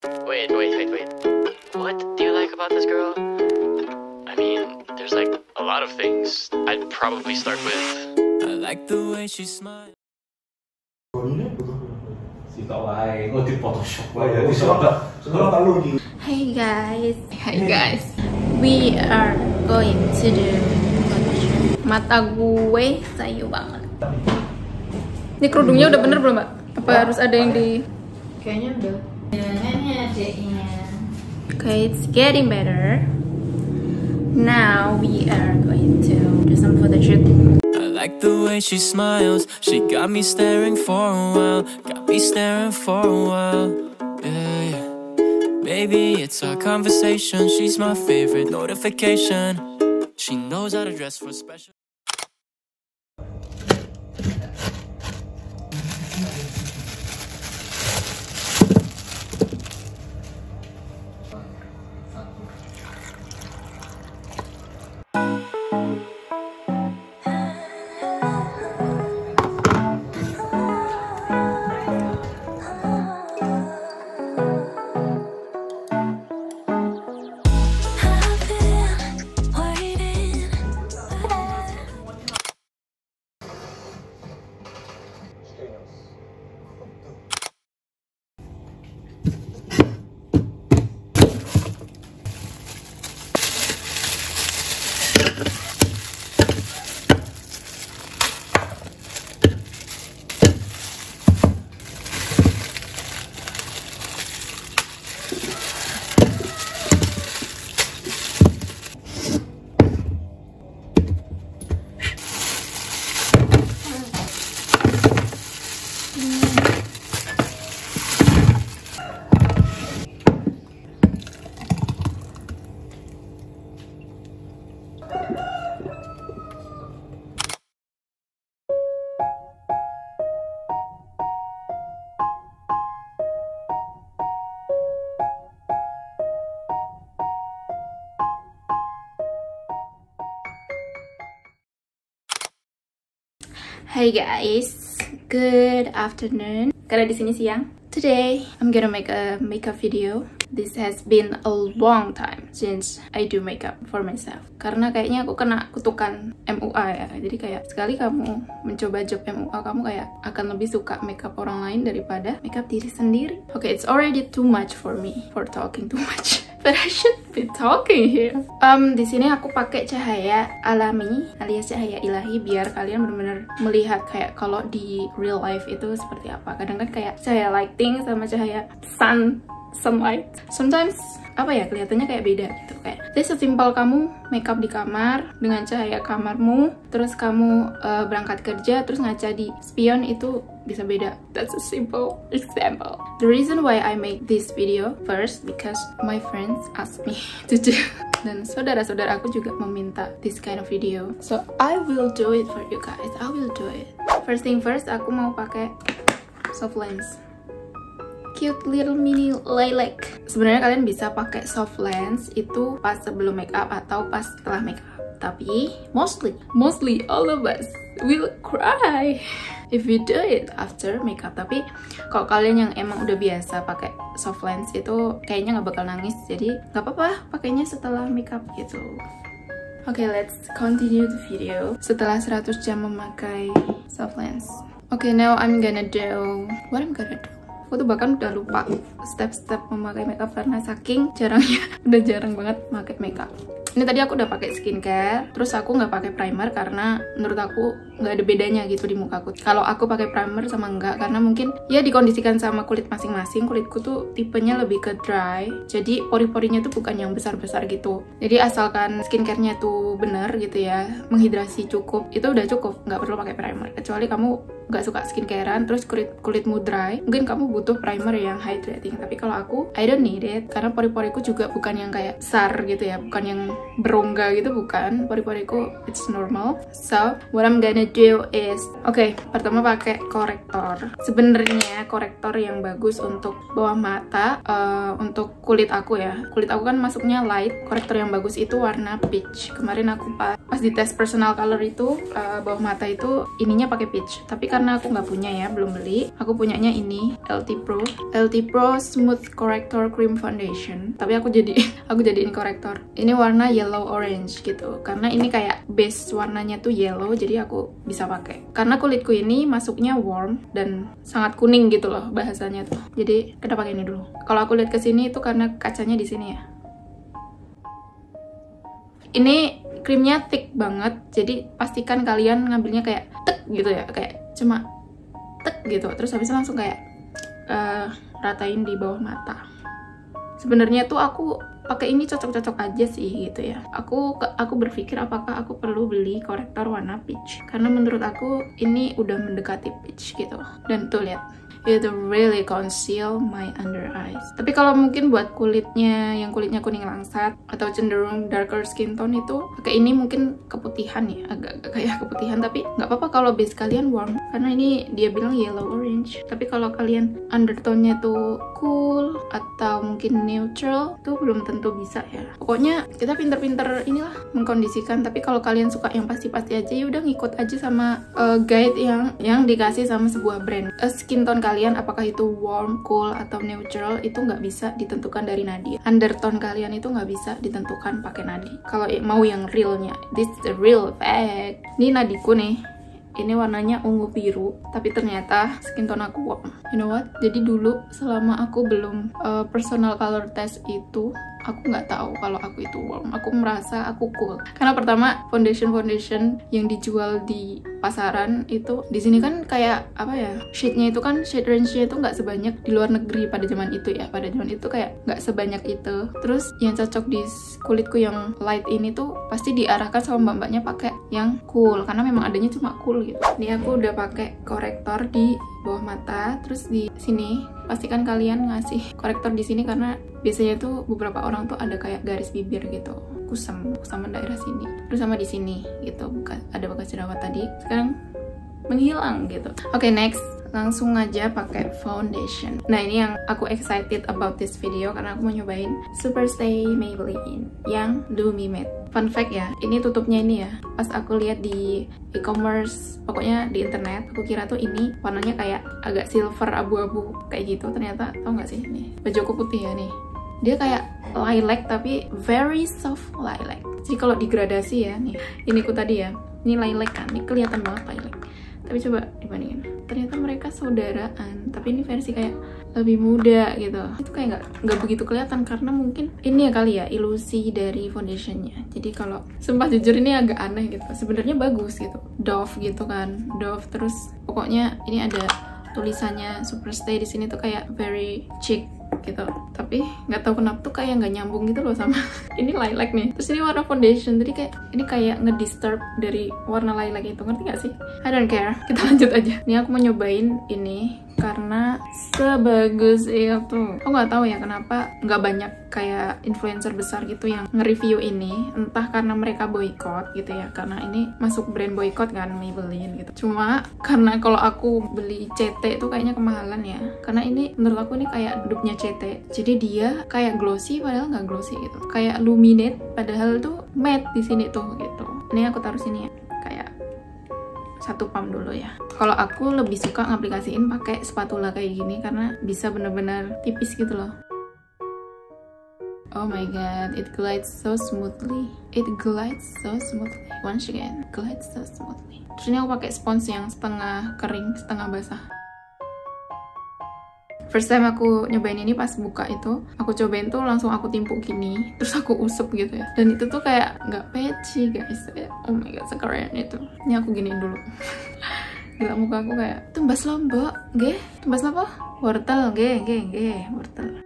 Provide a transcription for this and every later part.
Wait. What do you like about this girl? I mean, there's like a lot of things. I'd probably start with I like the way she smiles. Hey guys, we are going to do mata gue sayu banget. Ini kerudungnya udah bener belum, Mbak? Apa harus ada yang di? Kayaknya udah. Okay, it's getting better. Now we are going to do some photo shoot. I like the way she smiles. She got me staring for a while. Yeah. Baby, it's our conversation. She's my favorite notification. She knows how to dress for special. Hey guys, good afternoon. Karena di sini siang. Today I'm gonna make a makeup video. This has been a long time since I do makeup for myself. Karena kayaknya aku kena kutukan MUA ya. Jadi kayak sekali kamu mencoba job MUA, kamu kayak akan lebih suka makeup orang lain daripada makeup diri sendiri. Okay, it's already too much for me for talking too much. But I should be talking here. Di sini aku pakai cahaya alami alias cahaya ilahi biar kalian benar-benar melihat kayak kalau di real life itu seperti apa. Kadang kan kayak cahaya lighting sama cahaya sunlight. Sometimes apa ya, kelihatannya kayak beda gitu. Kayak this sesimpel kamu makeup di kamar dengan cahaya kamarmu, terus kamu berangkat kerja terus ngaca di spion, itu bisa beda. That's a simple example. The reason why I make this video first because my friends asked me to do, dan saudara-saudara aku juga meminta this kind of video, so I will do it for you guys. I will do it. First thing first, aku mau pakai soft lens. Cute little mini lilac. Sebenarnya kalian bisa pakai soft lens itu pas sebelum makeup atau pas setelah makeup. Tapi mostly all of us will cry if you do it after makeup. Tapi kalau kalian yang emang udah biasa pakai soft lens itu kayaknya nggak bakal nangis. Jadi nggak apa-apa pakainya setelah makeup gitu. Okay, let's continue the video. Setelah 100 jam memakai soft lens. Okay, now I'm gonna do what I'm gonna do. Aku tuh bahkan udah lupa step-step memakai makeup karena saking jarangnya. Udah jarang banget pakai makeup. Ini tadi aku udah pakai skincare, terus aku nggak pakai primer karena menurut aku nggak ada bedanya gitu di mukaku. Kalau aku pakai primer sama enggak, karena mungkin ya dikondisikan sama kulit masing-masing. Kulitku tuh tipenya lebih ke dry, jadi pori-porinya tuh bukan yang besar-besar gitu. Jadi asalkan skincare-nya tuh bener gitu ya, menghidrasi cukup, itu udah cukup, nggak perlu pakai primer. Kecuali kamu nggak suka skincarean, terus kulitmu dry, mungkin kamu butuh primer yang hydrating. Tapi kalau aku, I don't need it, karena pori-poriku juga bukan yang kayak besar gitu ya, bukan yang berongga gitu, bukan. Pori-poriku it's normal. So what I'm gonna do is, okay, pertama pakai korektor. Sebenarnya korektor yang bagus untuk bawah mata, untuk kulit aku ya. Kulit aku kan masuknya light. Korektor yang bagus itu warna peach. Kemarin aku pas di tes personal color itu bawah mata itu ininya pakai peach. Tapi karena aku nggak punya ya, belum beli. Aku punyanya ini LT Pro Smooth Corrector Cream Foundation. Tapi aku jadiin korektor. Ini warna yellow orange gitu. Karena ini kayak base warnanya tuh yellow, jadi aku bisa pakai. Karena kulitku ini masuknya warm dan sangat kuning gitu loh bahasanya tuh. Jadi kita pakai ini dulu. Kalau aku lihat ke sini itu karena kacanya di sini ya. Ini krimnya thick banget, jadi pastikan kalian ngambilnya kayak tek gitu ya, kayak cuma tek gitu. Terus habisnya langsung kayak ratain di bawah mata. Sebenarnya tuh aku pakai ini cocok-cocok aja sih gitu ya. Aku berpikir apakah aku perlu beli korektor warna peach, karena menurut aku ini udah mendekati peach gitu. Dan tuh lihat, it really conceal my under eyes. Tapi kalau mungkin buat kulitnya yang kulitnya kuning langsat atau cenderung darker skin tone itu pakai ini mungkin keputihan ya, agak kayak keputihan. Tapi nggak apa-apa kalau base kalian warm, karena ini dia bilang yellow orange. Tapi kalau kalian undertone-nya tuh cool atau mungkin neutral tuh belum tentu bisa ya. Pokoknya kita pinter-pinter inilah mengkondisikan. Tapi kalau kalian suka yang pasti-pasti aja, ya udah ngikut aja sama guide yang dikasih sama sebuah brand. Skin tone kalian apakah itu warm, cool, atau neutral itu nggak bisa ditentukan dari nadi. Undertone kalian itu nggak bisa ditentukan pakai nadi. Kalau mau yang realnya, this is the real fact. Ini nadiku nih. Ini warnanya ungu biru, tapi ternyata skin tone aku warm. You know what? Jadi dulu selama aku belum personal color test itu, aku nggak tahu kalau aku itu warm. Aku merasa aku cool. Karena pertama foundation yang dijual di pasaran itu di sini kan kayak apa ya? Shade-nya itu kan shade range-nya itu nggak sebanyak di luar negeri pada zaman itu ya. Pada zaman itu kayak nggak sebanyak itu. Terus yang cocok di kulitku yang light ini tuh pasti diarahkan sama mbak-mbaknya pakai yang cool, karena memang adanya cuma cool gitu. Ini aku udah pakai korektor di bawah mata, terus di sini pastikan kalian ngasih korektor di sini karena biasanya tuh beberapa orang tuh ada kayak garis bibir gitu, kusam sama daerah sini, terus sama di sini gitu, ada bekas jerawat tadi, sekarang menghilang gitu. Oke, next langsung aja pakai foundation. Nah, ini yang aku excited about this video karena aku mau nyobain Superstay Maybelline yang Lumi Matte. Fun fact ya, ini tutupnya ini ya. Pas aku lihat di e-commerce, pokoknya di internet, aku kira tuh ini warnanya kayak agak silver abu-abu kayak gitu. Ternyata tau nggak sih, nih baju aku putih ya nih. Dia kayak lilac tapi very soft lilac. Jadi kalau digradasi ya, nih ini ku tadi ya, ini lilac kan, ini kelihatan banget lilac. Tapi coba dibandingin, ternyata mereka saudaraan, tapi ini versi kayak lebih muda gitu. Itu kayak nggak begitu kelihatan karena mungkin ini ya kali ya ilusi dari foundationnya. Jadi kalau sumpah jujur ini agak aneh gitu. Sebenarnya bagus gitu, Dove gitu kan, Dove. Terus pokoknya ini ada tulisannya Superstay di sini tuh kayak very chic gitu. Tapi nggak tahu kenapa tuh kayak nggak nyambung gitu loh sama ini lilac nih. Terus ini warna foundation, jadi kayak ini kayak ngedisturb dari warna lilac itu, ngerti nggak sih? I don't care, kita lanjut aja. Ini aku mau nyobain ini karena sebagus itu. Aku nggak tahu ya kenapa nggak banyak kayak influencer besar gitu yang nge-review ini. Entah karena mereka boykot gitu ya, karena ini masuk brand boykot kan, Maybelline gitu. Cuma karena kalau aku beli CT itu kayaknya kemahalan ya, karena ini menurut aku ini kayak dupnya CT. Jadi dia kayak glossy padahal nggak glossy gitu, kayak luminate padahal tuh matte di sini tuh gitu. Ini aku taruh sini ya, kayak satu pump dulu ya. Kalau aku lebih suka ngaplikasiin pakai spatula kayak gini karena bisa bener-bener tipis gitu loh. Oh my god, it glides so smoothly. It glides so smoothly. Once again, glides so smoothly. Terus ini aku pakai spons yang setengah kering, setengah basah. First time aku nyobain ini pas buka itu, aku cobain tuh langsung aku timpuk gini, terus aku usap gitu ya. Dan itu tuh kayak nggak patchy guys. Oh my god, sekeren itu. Ini aku giniin dulu. Gila, muka aku kayak tumbas lombok, ge, tumbas apa? Wortel, ge, wortel.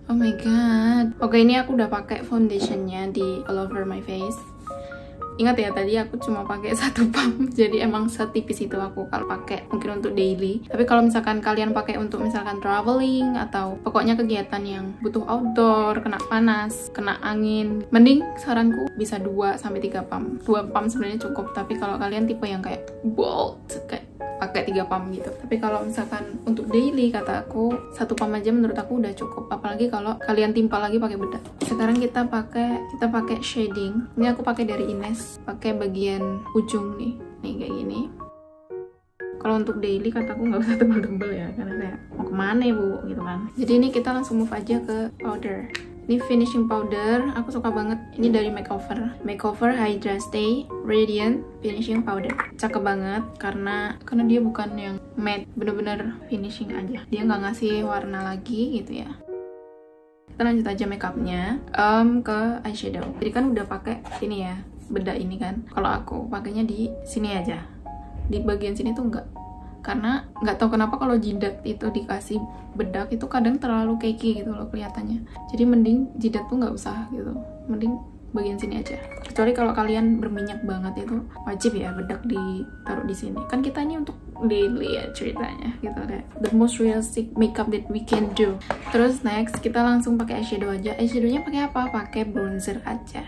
Oh my god. Oke, ini aku udah pakai foundationnya di all over my face. Ingat ya, tadi aku cuma pakai satu pump, jadi emang setipis itu aku kalau pakai mungkin untuk daily. Tapi kalau misalkan kalian pakai untuk misalkan traveling atau pokoknya kegiatan yang butuh outdoor, kena panas, kena angin, mending saranku bisa 2-3 pump. 2 pump sebenarnya cukup, tapi kalau kalian tipe yang kayak bold, kayak pakai 3 pump gitu. Tapi kalau misalkan untuk daily, kata aku 1 pump aja menurut aku udah cukup. Apalagi kalau kalian timpal lagi pakai bedak. Sekarang kita pakai shading. Ini aku pakai dari Ines, pakai bagian ujung nih kayak gini. Kalau untuk daily kataku nggak usah tebal-tebal ya, karena kayak mau kemana ya bu gitu kan. Jadi ini kita langsung move aja ke powder. Ini finishing powder, aku suka banget. Ini dari Makeover Hydra Stay Radiant Finishing Powder. Cakep banget karena dia bukan yang matte, bener-bener finishing aja. Dia nggak ngasih warna lagi gitu ya. Kita lanjut aja makeupnya ke eyeshadow. Jadi kan udah pakai ini ya, bedak ini kan. Kalau aku pakainya di sini aja. Di bagian sini tuh enggak, karena nggak tahu kenapa kalau jidat itu dikasih bedak itu kadang terlalu cakey gitu loh kelihatannya. Jadi mending jidat tuh nggak usah gitu, mending bagian sini aja. Kecuali kalau kalian berminyak banget itu wajib ya bedak ditaruh di sini. Kan kita ini untuk daily ya ceritanya gitu deh. The most realistic makeup that we can do. Terus next kita langsung pakai eyeshadow aja. Eyeshadownya pakai apa? Pakai bronzer aja.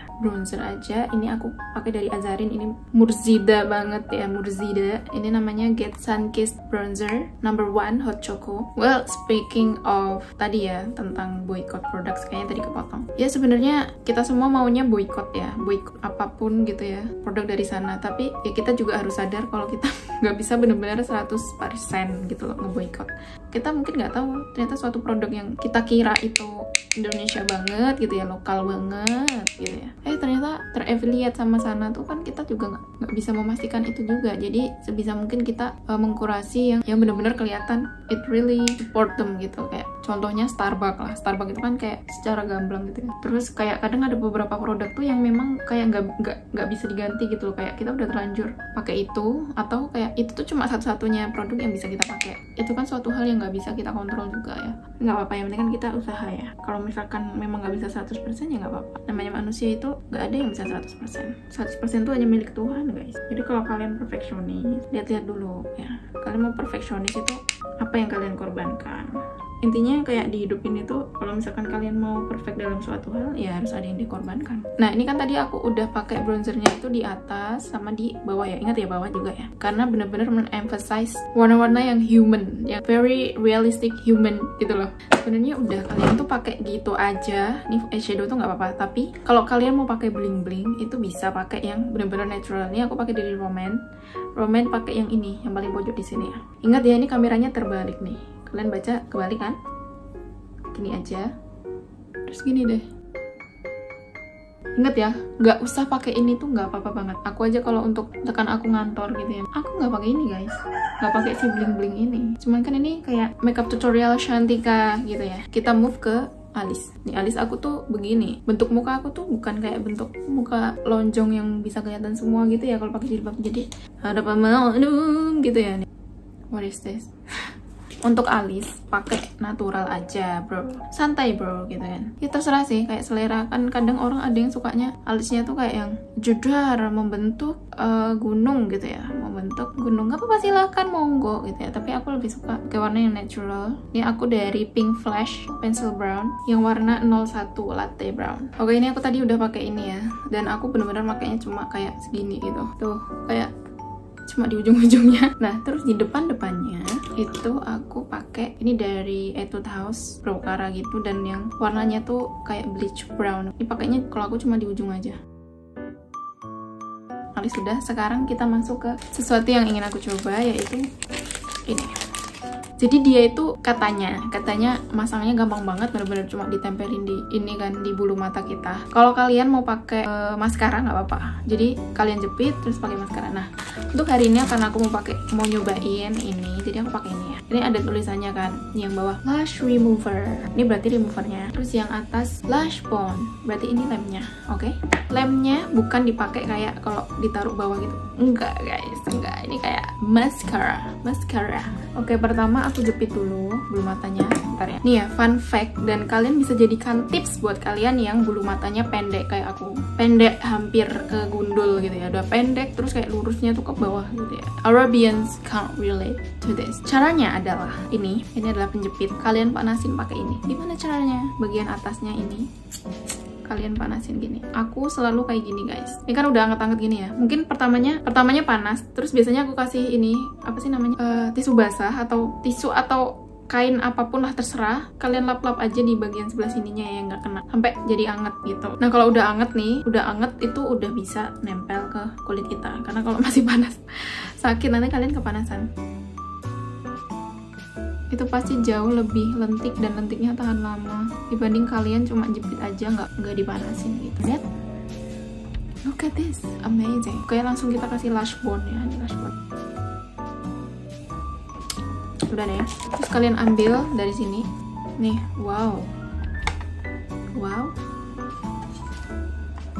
Ini aku pakai dari Azarin. Ini Murzida banget ya, Murzida. Ini namanya Get Sun Kissed Bronzer number 1 Hot Choco. Well, speaking of tadi ya tentang boycott products, kayaknya tadi kepotong. Ya sebenarnya kita semua maunya boycott ya, boycott apapun gitu ya produk dari sana. Tapi ya kita juga harus sadar kalau kita nggak bisa bener-bener 100% gitu loh nge-boycott. Kita mungkin nggak tahu ternyata suatu produk yang kita kira itu Indonesia banget gitu ya, lokal banget gitu ya, ternyata ter-affiliate sama sana tuh kan kita juga nggak bisa memastikan itu juga. Jadi sebisa mungkin kita mengkurasi yang bener-bener kelihatan it really support them gitu. Kayak contohnya Starbucks lah. Starbucks itu kan kayak secara gamblang gitu ya. Terus kayak kadang ada beberapa produk tuh yang memang kayak nggak bisa diganti gitu loh. Kayak kita udah terlanjur pakai itu, atau kayak itu tuh cuma satu-satunya produk yang bisa kita pakai. Itu kan suatu hal yang nggak bisa kita kontrol juga ya. Nggak apa-apa, yang penting kan kita usaha ya. Kalau misalkan memang nggak bisa 100% ya nggak apa-apa. Namanya manusia itu nggak ada yang bisa 100%. 100% itu hanya milik Tuhan guys. Jadi kalau kalian perfeksionis, lihat-lihat dulu ya. Kalian mau perfeksionis itu apa yang kalian korbankan. Intinya kayak di hidup ini tuh kalau misalkan kalian mau perfect dalam suatu hal ya harus ada yang dikorbankan. Nah ini kan tadi aku udah pakai bronzernya itu di atas sama di bawah ya. Ingat ya bawah juga ya, karena bener-bener men-emphasize warna-warna yang human, yang very realistic human gitu loh. Sebenarnya udah kalian tuh pakai gitu aja. Nih eyeshadow tuh nggak apa-apa, tapi kalau kalian mau pakai bling-bling itu bisa pakai yang bener-bener natural. Ini aku pakai dari Roman pakai yang ini, yang paling pojok di sini ya. Ingat ya, ini kameranya terbalik nih. Kalian baca kebalik kan? Gini aja. Terus gini deh. Ingat ya, nggak usah pakai ini tuh nggak apa-apa banget. Aku aja kalau untuk tekan aku ngantor gitu ya, aku nggak pakai ini guys. Nggak pakai si bling-bling ini. Cuman kan ini kayak makeup tutorial Shantika gitu ya. Kita move ke alis. Nih alis aku tuh begini. Bentuk muka aku tuh bukan kayak bentuk muka lonjong yang bisa kelihatan semua gitu ya kalau pakai jilbab. Jadi ada apa mau gitu ya nih. What is this? Untuk alis pakai natural aja bro, santai bro gitu kan. Ya terserah sih, kayak selera kan. Kadang orang ada yang sukanya alisnya tuh kayak yang jedar membentuk gunung gitu ya, membentuk gunung. Gak apa-apa silahkan monggo gitu ya, tapi aku lebih suka pakai warna yang natural. Ini aku dari Pink Flash Pencil Brown yang warna 01 Latte Brown. Oke, ini aku tadi udah pakai ini ya, dan aku bener-bener makainya cuma kayak segini gitu tuh, kayak cuma di ujung-ujungnya. Nah terus di depannya itu aku pakai ini dari Etude House Brocara gitu, dan yang warnanya tuh kayak bleach brown. Ini pakainya kalau aku cuma di ujung aja. Alis sudah. Sekarang kita masuk ke sesuatu yang ingin aku coba, yaitu ini. Jadi dia itu katanya masangnya gampang banget, bener-bener cuma ditempelin di ini kan, di bulu mata kita. Kalau kalian mau pakai maskara nggak apa-apa. Jadi kalian jepit terus pakai maskara. Nah untuk hari ini karena aku mau nyobain ini, jadi aku pakai ini ya. Ini ada tulisannya kan, yang bawah lash remover. Ini berarti removernya. Terus yang atas lash bone, berarti ini lemnya. Oke? Lemnya bukan dipakai kayak kalau ditaruh bawah gitu. Enggak guys, enggak. Ini kayak maskara. Oke, pertama aku jepit dulu bulu matanya. Bentar ya. Nih ya, fun fact, dan kalian bisa jadikan tips buat kalian yang bulu matanya pendek kayak aku. Pendek hampir ke gundul gitu ya. Udah pendek terus kayak lurusnya tuh ke bawah gitu ya. Arabians can't relate to this. Caranya adalah ini adalah penjepit. Kalian panasin pakai ini. Gimana caranya? Bagian atasnya ini kalian panasin gini. Aku selalu kayak gini guys. Ini kan udah anget-anget gini ya. Mungkin pertamanya panas, terus biasanya aku kasih ini apa sih namanya, tisu basah atau tisu atau kain apapun lah, terserah. Kalian lap-lap aja di bagian sebelah sininya ya, nggak kena sampai jadi anget gitu. Nah kalau udah anget nih, udah anget itu udah bisa nempel ke kulit kita. Karena kalau masih panas sakit, nanti kalian kepanasan. Itu pasti jauh lebih lentik dan lentiknya tahan lama dibanding kalian cuma jepit aja nggak dipanasin gitu. Lihat, look at this, amazing. Kayak langsung kita kasih lash bone ya, ini lash bone. Udah deh ya. Terus kalian ambil dari sini nih. Wow,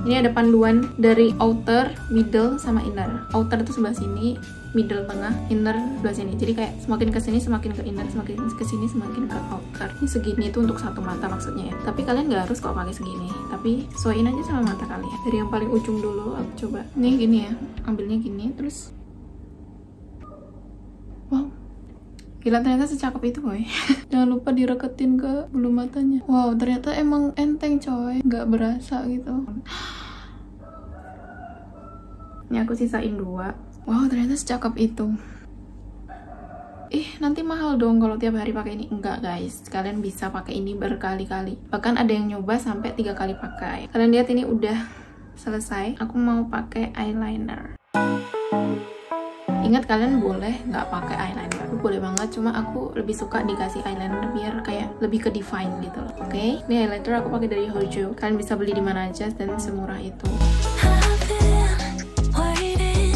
ini ada panduan dari outer, middle, sama inner. Outer itu sebelah sini, middle tengah, inner sebelah sini. Jadi kayak semakin ke sini semakin ke inner, semakin ke sini semakin ke outer. Ini segini itu untuk satu mata maksudnya ya. Tapi kalian nggak harus kok pakai segini. Tapi sesuaiin aja sama mata kalian. Dari yang paling ujung dulu aku coba. Nih gini ya, ambilnya gini terus. Wow, gila ternyata secakep itu boy. Jangan lupa direketin ke bulu matanya. Wow, ternyata emang enteng coy, nggak berasa gitu. Ini aku sisain 2. Wow, ternyata secakep itu. Nanti mahal dong kalau tiap hari pakai ini. Enggak guys, kalian bisa pakai ini berkali-kali. Bahkan ada yang nyoba sampai 3 kali pakai. Kalian lihat ini udah selesai. Aku mau pakai eyeliner. Ingat kalian boleh nggak pakai eyeliner, boleh banget. Cuma aku lebih suka dikasih eyeliner biar kayak lebih ke define gitu loh. Oke, ini eyeliner aku pakai dari Hojo. Kalian bisa beli di mana aja dan semurah itu.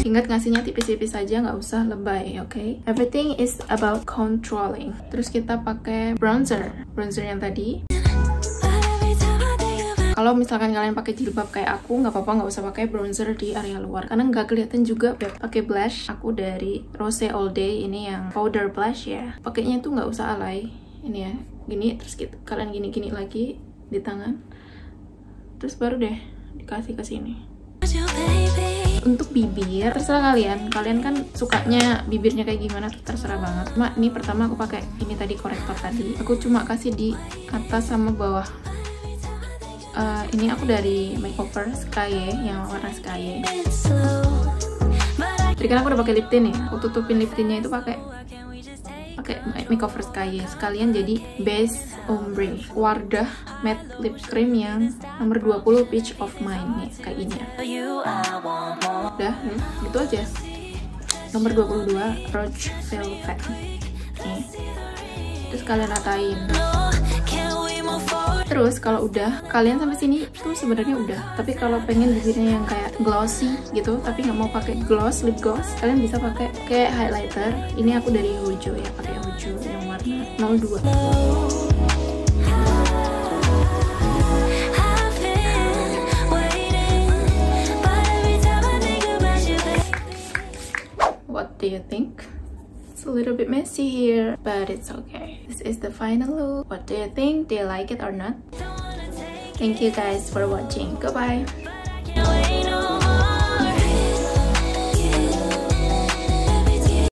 Ingat ngasihnya tipis-tipis aja, nggak usah lebay, oke? Everything is about controlling. Terus kita pakai bronzer yang tadi. Kalau misalkan kalian pakai jilbab kayak aku, nggak apa-apa, nggak usah pakai bronzer di area luar karena nggak kelihatan juga. Pakai blush aku dari Rose All Day, ini yang powder blush ya. Pakainya tuh nggak usah alay, ini ya, gini terus gitu. Kalian gini-gini lagi di tangan, terus baru deh dikasih ke sini. Untuk bibir terserah kalian kan sukanya bibirnya kayak gimana, terserah banget. Cuma ini pertama aku pakai ini tadi, korektor tadi. Aku cuma kasih di atas sama bawah. Ini aku dari Makeover Sky yang warna Sky. Jadi kan aku udah pakai lip tint ya. Aku tutupin lip tintnya itu pakai Makeover Sky sekalian jadi base ombre. Wardah matte lip cream yang nomor 20 Peach of Mine nih, kayak ini ya. Udah, gitu aja. Nomor 22 Rouge Velvet nih. Terus kalian ratain. Terus kalau udah kalian sampai sini tuh sebenarnya udah. Tapi kalau pengen bibirnya yang kayak glossy gitu, tapi nggak mau pakai gloss, lip gloss, kalian bisa pakai kayak highlighter. Ini aku dari Hojo ya, pakai Hojo yang warna 02. What do you think? It's a little bit messy here, but it's okay. This is the final look. What do you think? Do you like it or not? Thank you guys for watching. Goodbye.